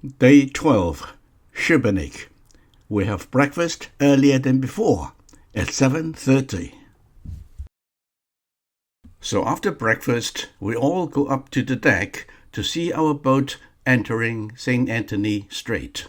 Day 12, Sibenik. We have breakfast earlier than before, at 7:30. So after breakfast, we all go up to the deck to see our boat entering St. Anthony Strait.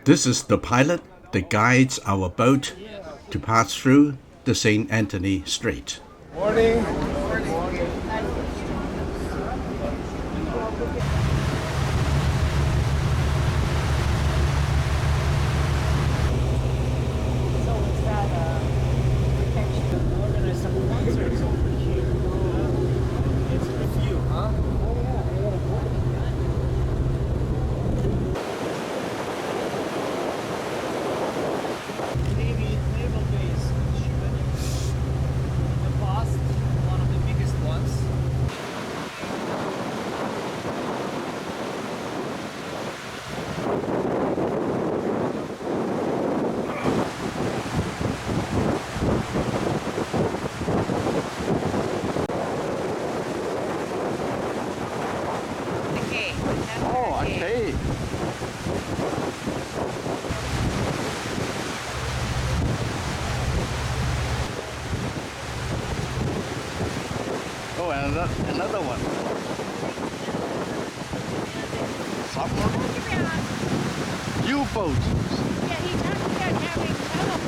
This is the pilot that guides our boat to pass through the St. Anthony Strait. Morning. Okay. Oh, and another one. Submarine? U-boat. Yeah, he talked about having tunnels.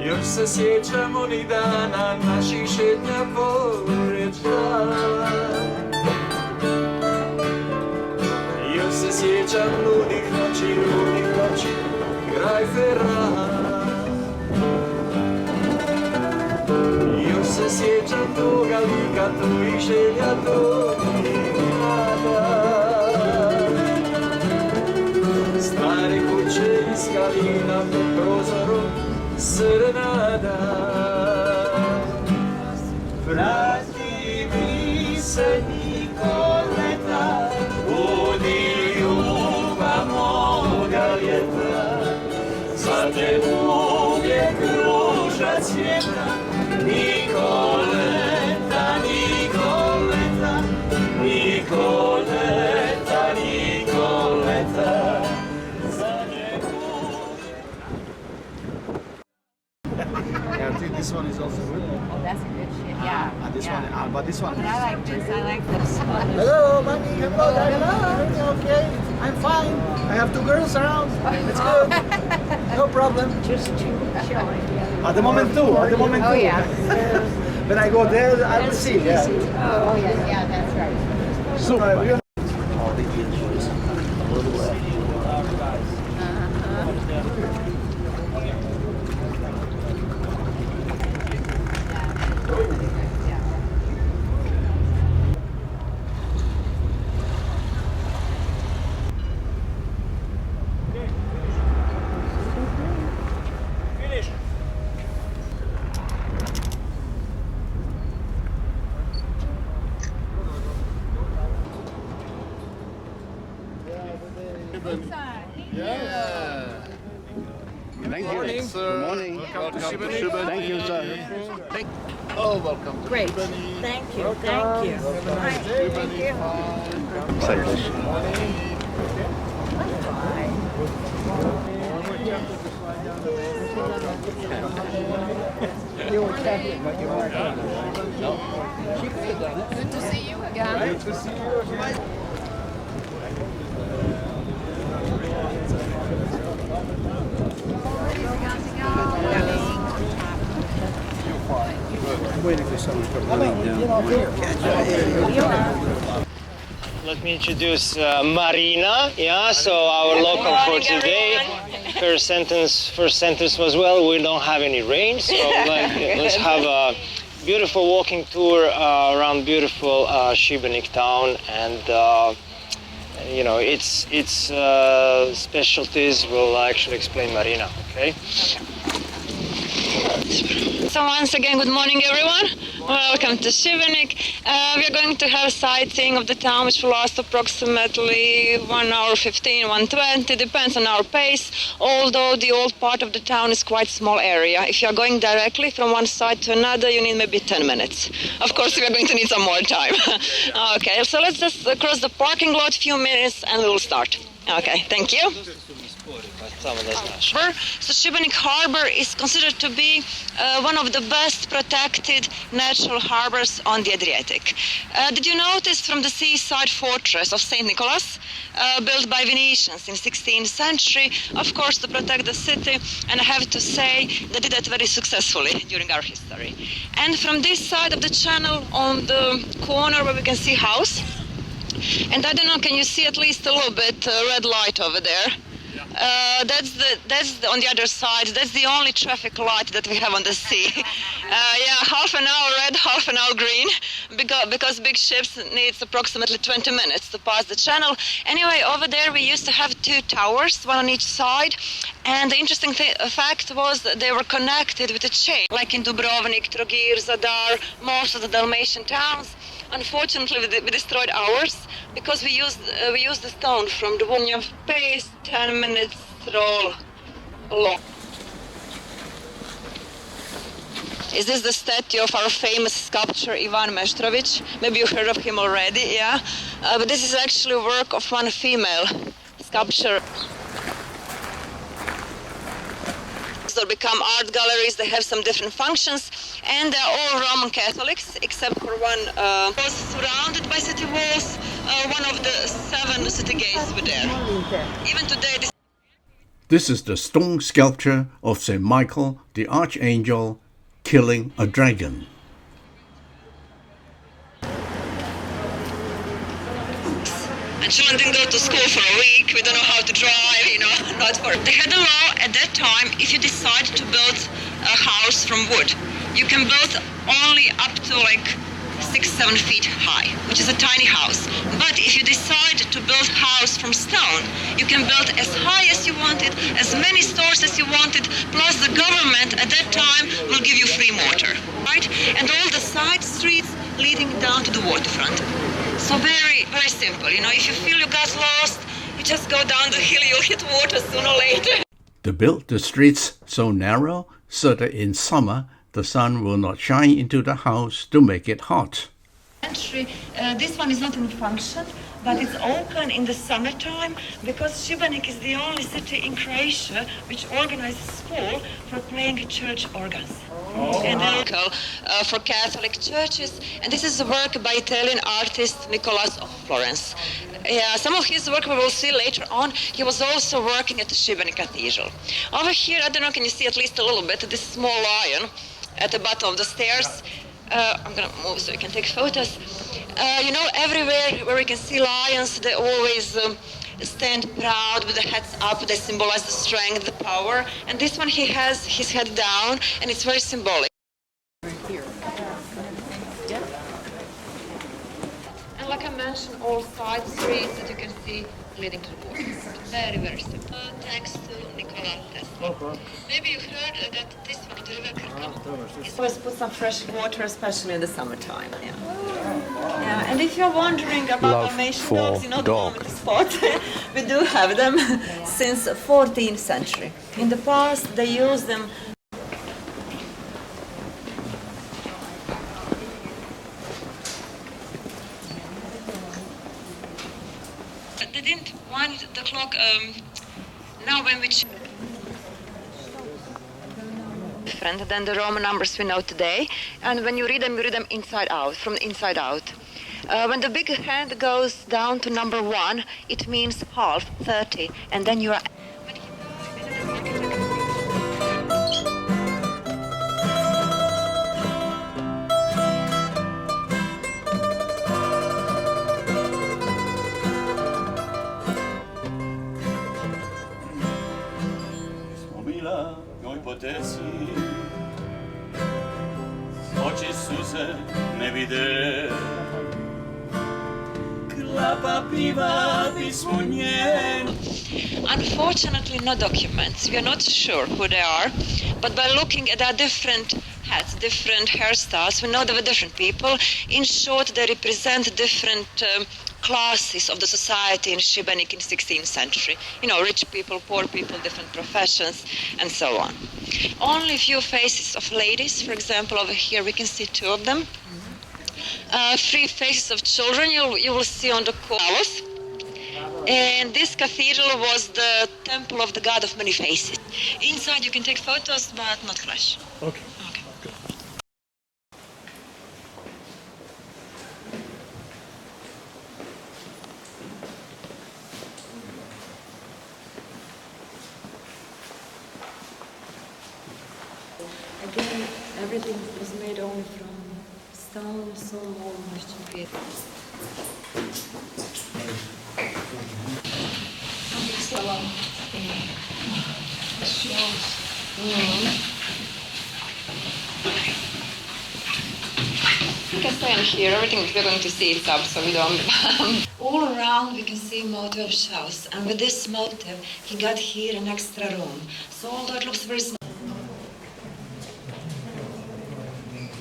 Još se sjećam onih dana naših šetnja pored žala. Još se sjećam ludih noći, kraj Ferrara. Još se sjećam toga lika, tvojih želja, tvojih nada. Stare kuće i skalina pod prozorom serenada. Vrati mi se Nikoleta, budi ljubav moga ljeta, za te uvijek ruža cvjeta. Nikoleta, Nikoleta, Nikoleta, Nikoleta. Yeah, I think this one is also good. Oh, that's a good shit. Yeah. And this yeah. one, but this one. But I like this. I like this one. Hello, mommy. Hello, daddy. Okay, I'm fine. I have two girls around. It's good. No problem. Just to show it. At the moment too. At the moment too. Oh, yeah. When I go there, I will see. Yeah. Oh, yeah. Yeah, that's right. Super. Yeah. Thank you. Morning, sir. Good morning. Welcome to Sibenik. Thank you, sir. Oh, welcome to Great. Sibenik. Thank you. Thank you. Hi. Thank you. You were checking, but you weren't. Good to see you again. Good to see you again. Got to go. waiting for someone to come running down. Let me introduce Marina. Yeah, so our local for today. First sentence was, well, we don't have any rain, so let's have a beautiful walking tour around beautiful Sibenik town, and you know, its specialties will actually explain Marina. Okay. So once again, good morning everyone. Welcome to Sibenik. We are going to have sightseeing of the town, which will last approximately 1 hour 15, 120, depends on our pace, although the old part of the town is quite small area. If you are going directly from one side to another, you need maybe 10 minutes. Of course, we are going to need some more time. Okay, so let's just cross the parking lot, few minutes, and we will start. Okay, thank you. So Sibenik Harbor is considered to be one of the best protected natural harbors on the Adriatic. Did you notice from the seaside fortress of St. Nicholas, built by Venetians in 16th century, of course, to protect the city, and I have to say they did that very successfully during our history. And from this side of the channel, on the corner where we can see house, and I don't know, can you see at least a little bit red light over there? That's on the other side. That's the only traffic light that we have on the sea. Yeah, half an hour red, half an hour green, because big ships needs approximately 20 minutes to pass the channel. Anyway, over there we used to have 2 towers, one on each side, and the interesting fact was that they were connected with a chain, like in Dubrovnik, Trogir, Zadar, most of the Dalmatian towns. Unfortunately, we destroyed ours because we used the stone from the one of pace 10 minutes roll long. Is this the statue of our famous sculptor Ivan Meštrović? Maybe you heard of him already, yeah? But this is actually a work of one female sculptor. Or become art galleries, they have some different functions, and they're all Roman Catholics except for one was surrounded by city walls. One of the 7 city gates were there. Even today This is the stone sculpture of St. Michael, the Archangel, killing a dragon. and children didn't go to school for a week, we don't know how to drive, you know, not for... They had a law at that time, if you decide to build a house from wood, you can build only up to like 6-7 feet high, which is a tiny house. But if you decide to build a house from stone, you can build as high as you wanted, as many stores as you wanted, plus the government at that time will give you free water, right? And all the side streets leading down to the waterfront. So very, very simple. You know, if you feel you got lost, you just go down the hill, you'll hit water sooner or later. They built the streets so narrow so that in summer the sun will not shine into the house to make it hot. This one is not in function, but it's open in the summertime because Sibenik is the only city in Croatia which organizes school for playing church organs. And local for Catholic churches. And this is a work by Italian artist Nicolas of Florence. Yeah, some of his work we will see later on. He was also working at the Sibenik Cathedral. Over here, I don't know, can you see at least a little bit, this small lion at the bottom of the stairs. I'm gonna move so you can take photos. You know, everywhere where we can see lions, they always stand proud with their heads up. They symbolize the strength, the power. And this one, he has his head down, and it's very symbolic. And like I mentioned, all side streets that you can see leading to the water. Very, very simple. Thanks to Nikola Tesla. Maybe you heard that this one, the river Krka, always put some fresh water, especially in the summertime. Yeah. Yeah, and if you're wondering about Dalmatian dogs, you know, the moment is spot. We do have them since 14th century. In the past, they used them. They didn't want the clock. Now when we different than the Roman numbers we know today, and when you read them inside out, from the inside out. When the big hand goes down to number 1, it means half, 30, and then you are. njoj poteci, oči suze ne vide. Klapa piva pismo njen. Unfortunately, no documents. We are not sure who they are, but by looking at their different hats, different hairstyles, we know they were different people. In short, they represent different classes of the society in Sibenik in 16th century. You know, rich people, poor people, different professions, and so on. Only a few faces of ladies, for example, over here we can see two of them. 3 faces of children you will see on the columns. And this cathedral was the temple of the god of many faces. Inside you can take photos, but not flash. Okay. Again, everything was made only from stone, so almost You can stand here, everything we're going to see is up, so we don't. All around we can see motive of shells, and with this motive he got here an extra room. So although it looks very small.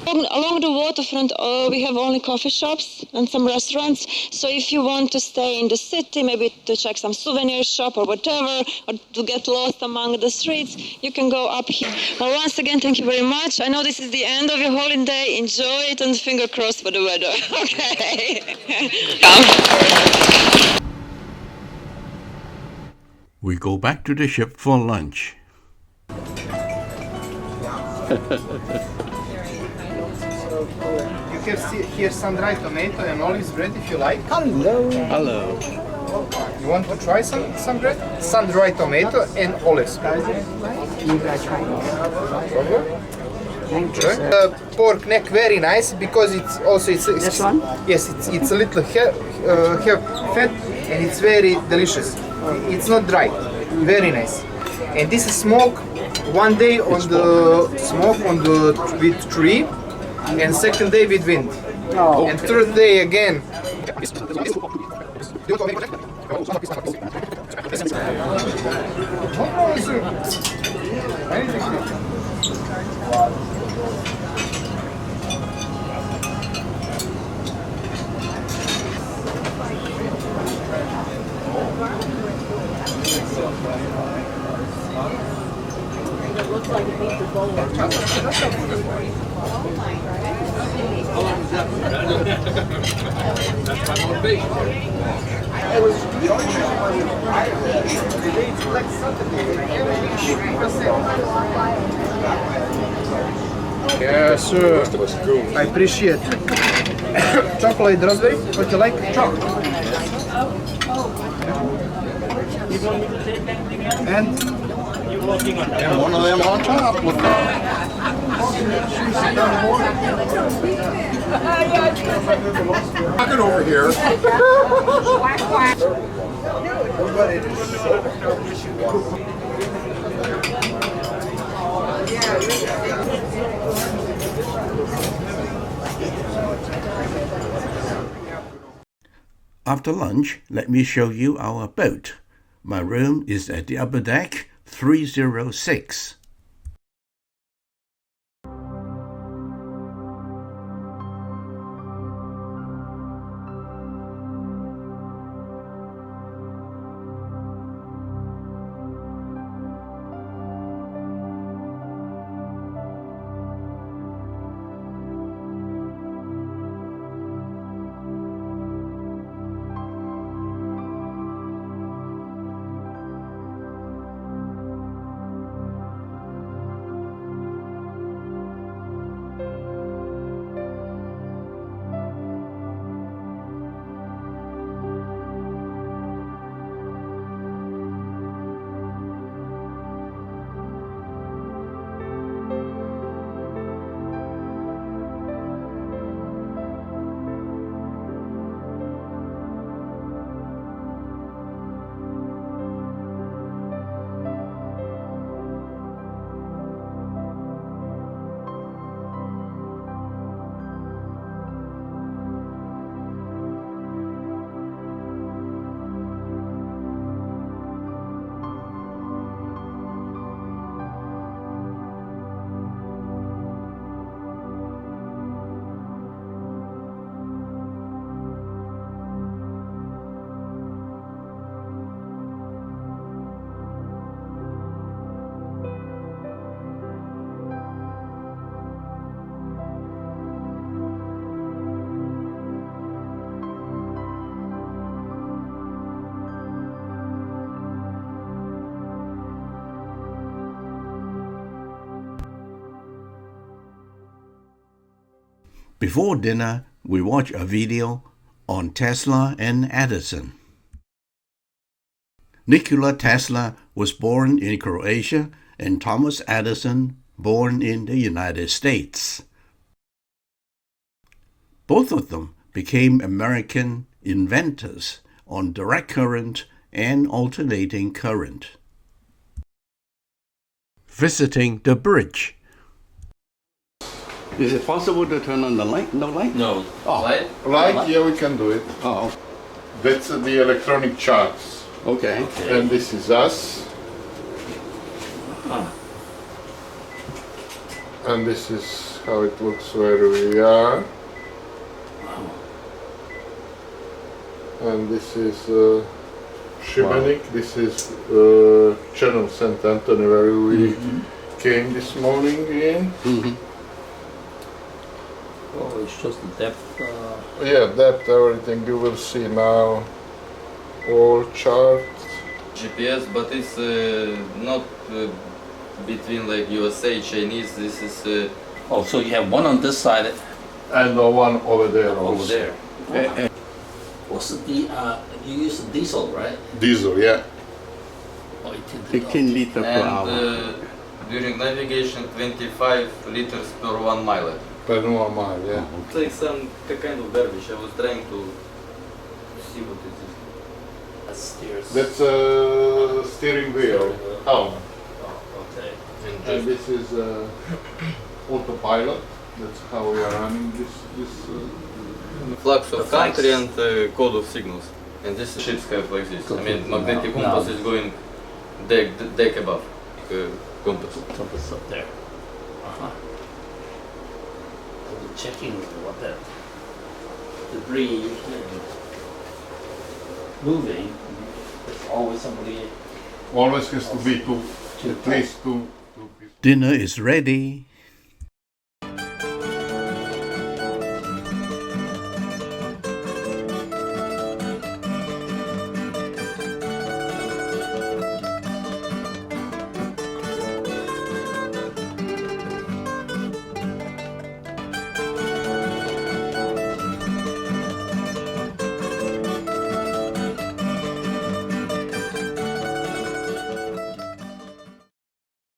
Along the waterfront, we have only coffee shops and some restaurants. So if you want to stay in the city, maybe to check some souvenir shop or whatever, or to get lost among the streets, you can go up here. Well, once again, thank you very much. I know this is the end of your holiday. Enjoy it and finger crossed for the weather. Okay. We go back to the ship for lunch. You can see here sun-dried tomato and olive bread if you like. Hello. Hello. You want to try some bread? Sun-dried tomato and olives. You guys try Pork neck very nice because it's also This one? Yes, it's a little have fat and it's very delicious. It's not dry, very nice. And this is smoke one day on the smoke on the with tree, and second day with wind, and third day again. Yes, sir. I appreciate. Chocolate raspberry. What you like? Chocolate. And one of them on top. Talking over here. After lunch, let me show you our boat. My room is at the upper deck, 306. Before dinner, we watch a video on Tesla and Edison. Nikola Tesla was born in Croatia and Thomas Edison born in the United States. Both of them became American inventors on direct current and alternating current. Visiting the bridge. Is it possible to turn on the light? No light? No. Oh. Light, yeah, we can do it. Oh, That's the electronic charts. okay. And this is us. And this is how it looks where we are. And this is Sibenik. This is Channel St. Anthony where we came this morning in. Oh, it shows the depth. Yeah, depth, everything you will see now. All charts. GPS, but it's not between like USA, Chinese. This is. Oh, so you have one on this side And the one over there over also. there. What's the you use diesel, right? Diesel, yeah. Oh, 16 liters per hour. And during navigation, 25 liters per 1 mile. Per 1 mile, yeah. It's like some kind of dervish. I was trying to see what it is. That steers. That's a steering wheel. Oh. Oh, okay. And this is autopilot. That's how we are running this. Flags of country and code of signals. And this ships have like this. I mean, magnetic compass is going deck above. Compass. Compass up there. So we're checking what that debris and moving. There's always somebody. Always has to be at least two people. Dinner is ready.